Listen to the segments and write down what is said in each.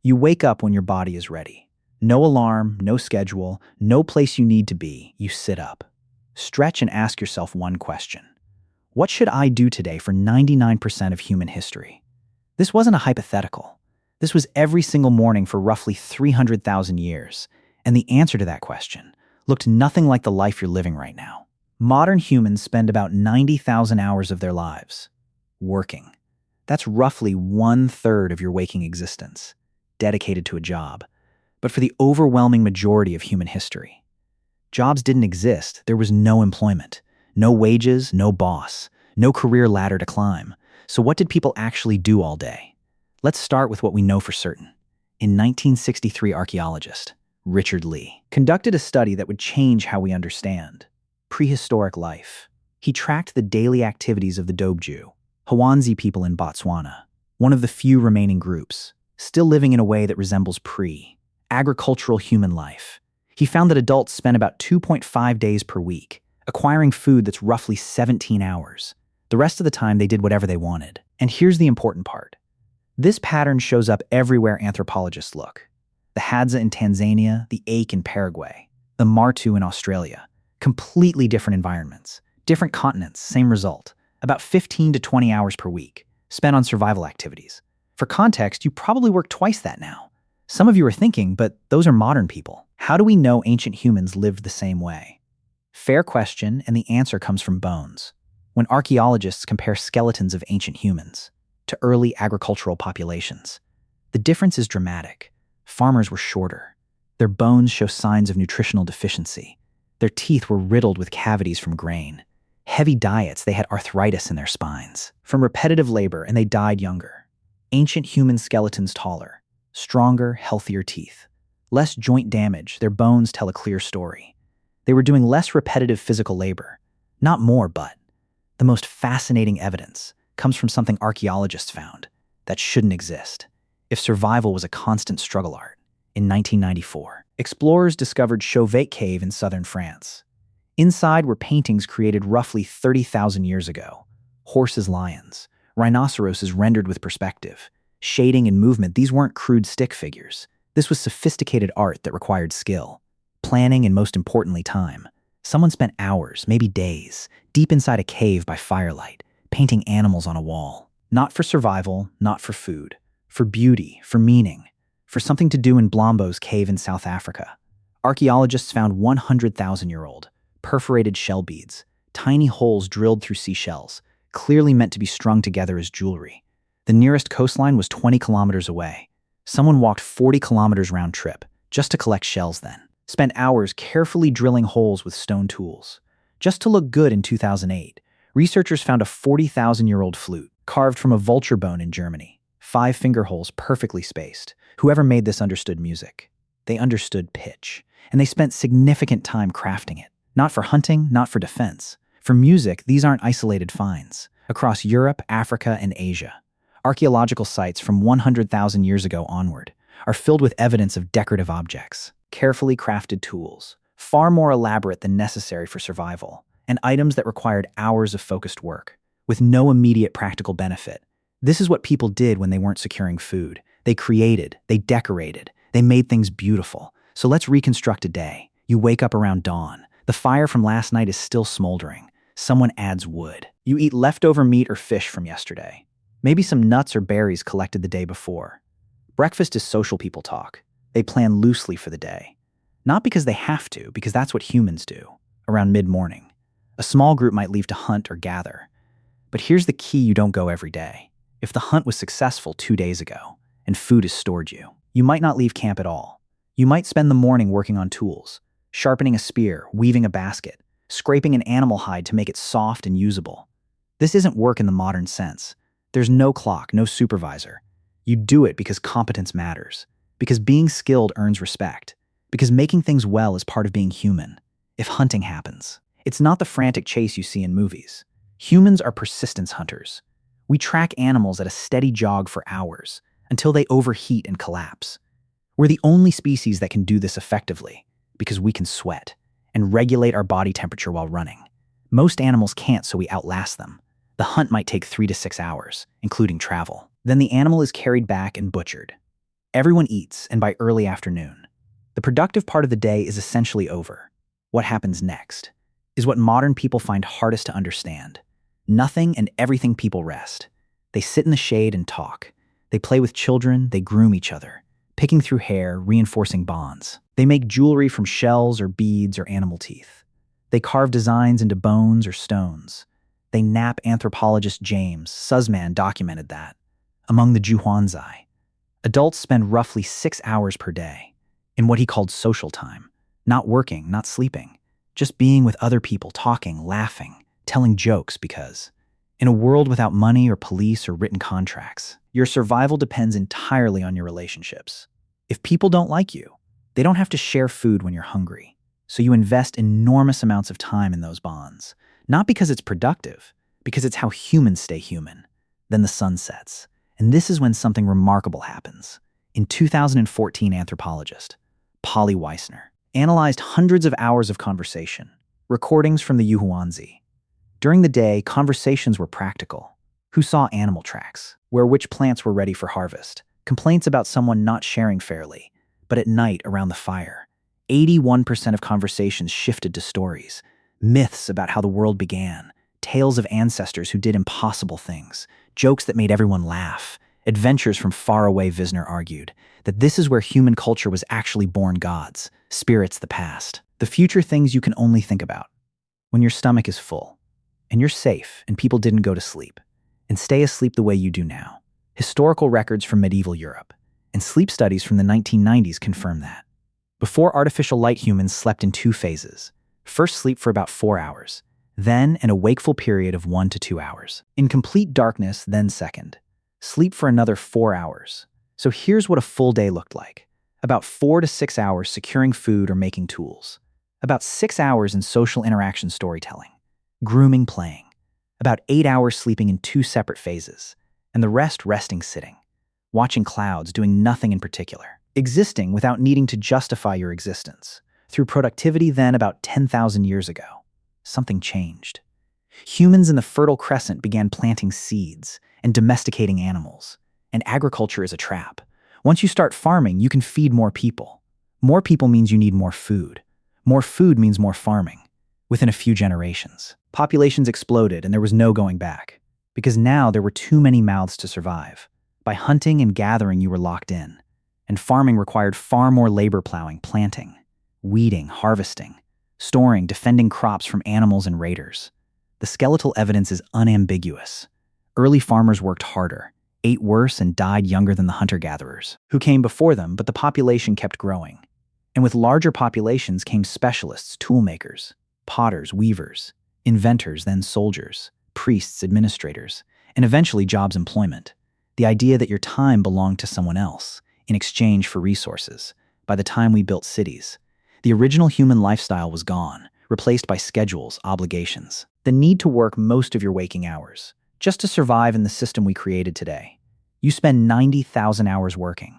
You wake up when your body is ready. No alarm, no schedule, no place you need to be. You sit up. Stretch and ask yourself one question. What should I do today for 99% of human history? This wasn't a hypothetical. This was every single morning for roughly 300,000 years, and the answer to that question looked nothing like the life you're living right now. Modern humans spend about 90,000 hours of their lives working. That's roughly 1/3 of your waking existence, dedicated to a job. But for the overwhelming majority of human history, jobs didn't exist. There was no employment, no wages, no boss, no career ladder to climb. So what did people actually do all day? Let's start with what we know for certain. In 1963, archaeologist Richard Lee conducted a study that would change how we understand prehistoric life. He tracked the daily activities of the Dobju, Hwanzi people in Botswana, one of the few remaining groups, still living in a way that resembles agricultural human life. He found that adults spent about 2.5 days per week, acquiring food that's roughly 17 hours. The rest of the time, they did whatever they wanted. And here's the important part. This pattern shows up everywhere anthropologists look. The Hadza in Tanzania, the Ache in Paraguay, the Martu in Australia. Completely different environments, different continents, same result. About 15 to 20 hours per week, spent on survival activities. For context, you probably work twice that now. Some of you are thinking, but those are modern people. How do we know ancient humans lived the same way? Fair question, and the answer comes from bones. When archaeologists compare skeletons of ancient humans to early agricultural populations, the difference is dramatic. Farmers were shorter. Their bones show signs of nutritional deficiency. Their teeth were riddled with cavities from grain. Heavy diets, they had arthritis in their spines from repetitive labor, and they died younger. Ancient human skeletons taller, stronger, healthier teeth. Less joint damage, their bones tell a clear story. They were doing less repetitive physical labor. Not more, but the most fascinating evidence comes from something archaeologists found that shouldn't exist. If survival was a constant struggle art, in 1994, explorers discovered Chauvet Cave in southern France. Inside were paintings created roughly 30,000 years ago. Horses, lions, rhinoceroses rendered with perspective. Shading and movement, these weren't crude stick figures. This was sophisticated art that required skill, planning, and most importantly, time. Someone spent hours, maybe days, deep inside a cave by firelight, painting animals on a wall. Not for survival, not for food. For beauty, for meaning, for something to do in Blombo's cave in South Africa. Archaeologists found 100,000-year-old, perforated shell beads, tiny holes drilled through seashells, clearly meant to be strung together as jewelry. The nearest coastline was 20 kilometers away. Someone walked 40 kilometers round trip, just to collect shells then. Spent hours carefully drilling holes with stone tools. Just to look good in 2008, researchers found a 40,000-year-old flute, carved from a vulture bone in Germany. 5 finger holes perfectly spaced. Whoever made this understood music. They understood pitch, and they spent significant time crafting it. Not for hunting, not for defense. For music, these aren't isolated finds. Across Europe, Africa, and Asia, archaeological sites from 100,000 years ago onward are filled with evidence of decorative objects, carefully crafted tools, far more elaborate than necessary for survival, and items that required hours of focused work, with no immediate practical benefit. This is what people did when they weren't securing food. They created, they decorated, they made things beautiful. So let's reconstruct a day. You wake up around dawn. The fire from last night is still smoldering. Someone adds wood. You eat leftover meat or fish from yesterday. Maybe some nuts or berries collected the day before. Breakfast is social people talk. They plan loosely for the day. Not because they have to, because that's what humans do, around mid-morning. A small group might leave to hunt or gather. But here's the key: you don't go every day. If the hunt was successful 2 days ago, and food is stored you might not leave camp at all. You might spend the morning working on tools, sharpening a spear, weaving a basket, scraping an animal hide to make it soft and usable. This isn't work in the modern sense. There's no clock, no supervisor. You do it because competence matters, because being skilled earns respect, because making things well is part of being human. If hunting happens, it's not the frantic chase you see in movies. Humans are persistence hunters. We track animals at a steady jog for hours, until they overheat and collapse. We're the only species that can do this effectively, because we can sweat and regulate our body temperature while running. Most animals can't, so we outlast them. The hunt might take 3 to 6 hours, including travel. Then the animal is carried back and butchered. Everyone eats, and by early afternoon, the productive part of the day is essentially over. What happens next is what modern people find hardest to understand. Nothing and everything people rest. They sit in the shade and talk. They play with children, they groom each other, picking through hair, reinforcing bonds. They make jewelry from shells or beads or animal teeth. They carve designs into bones or stones. They nap. Anthropologist James Sussman documented that. Among the Zhuangzi, adults spend roughly 6 hours per day in what he called social time, not working, not sleeping, just being with other people, talking, laughing, telling jokes, because in a world without money or police or written contracts, your survival depends entirely on your relationships. If people don't like you, they don't have to share food when you're hungry. So you invest enormous amounts of time in those bonds, not because it's productive, because it's how humans stay human. Then the sun sets, and this is when something remarkable happens. In 2014, anthropologist Polly Weissner analyzed hundreds of hours of conversation, recordings from the Yuhuanzi. During the day, conversations were practical. Who saw animal tracks? Where which plants were ready for harvest? Complaints about someone not sharing fairly. But at night, around the fire, 81% of conversations shifted to stories, myths about how the world began, tales of ancestors who did impossible things, jokes that made everyone laugh, adventures from far away. Wisner argued that this is where human culture was actually born. Gods, spirits, the past, the future, things you can only think about when your stomach is full, and you're safe, and people didn't go to sleep and stay asleep the way you do now. Historical records from medieval Europe and sleep studies from the 1990s confirm that. Before artificial light, humans slept in 2 phases. First, sleep for about 4 hours, then an awakeful period of 1 to 2 hours. In complete darkness, then second, sleep for another 4 hours. So here's what a full day looked like. About 4 to 6 hours securing food or making tools. About 6 hours in social interaction, storytelling, grooming, playing. About 8 hours sleeping in 2 separate phases, and the rest resting, sitting, watching clouds, doing nothing in particular, existing without needing to justify your existence. Through productivity, then about 10,000 years ago, something changed. Humans in the Fertile Crescent began planting seeds and domesticating animals, and agriculture is a trap. Once you start farming, you can feed more people. More people means you need more food. More food means more farming. Within a few generations, populations exploded and there was no going back, because now there were too many mouths to survive. By hunting and gathering, you were locked in, and farming required far more labor: plowing, planting, weeding, harvesting, storing, defending crops from animals and raiders. The skeletal evidence is unambiguous. Early farmers worked harder, ate worse, and died younger than the hunter-gatherers who came before them, but the population kept growing. And with larger populations came specialists, toolmakers, potters, weavers, inventors, then soldiers, priests, administrators, and eventually jobs, employment. The idea that your time belonged to someone else in exchange for resources. By the time we built cities, the original human lifestyle was gone, replaced by schedules, obligations, the need to work most of your waking hours just to survive in the system we created today. You spend 90,000 hours working.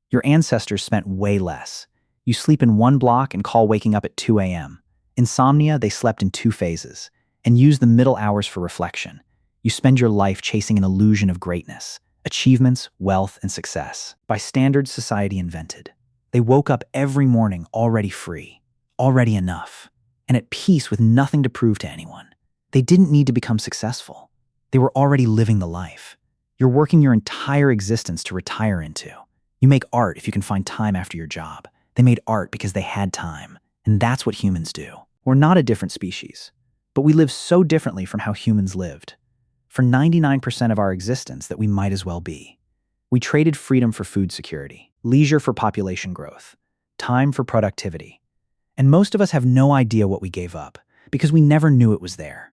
Your ancestors spent way less. You sleep in 1 block and call waking up at 2 a.m. Insomnia, they slept in 2 phases and used the middle hours for reflection. You spend your life chasing an illusion of greatness, achievements, wealth, and success by standards society invented. They woke up every morning already free, already enough, and at peace with nothing to prove to anyone. They didn't need to become successful. They were already living the life. You're working your entire existence to retire into. You make art if you can find time after your job. They made art because they had time, and that's what humans do. We're not a different species, but we live so differently from how humans lived for 99% of our existence that we might as well be. We traded freedom for food security, leisure for population growth, time for productivity. And most of us have no idea what we gave up because we never knew it was there.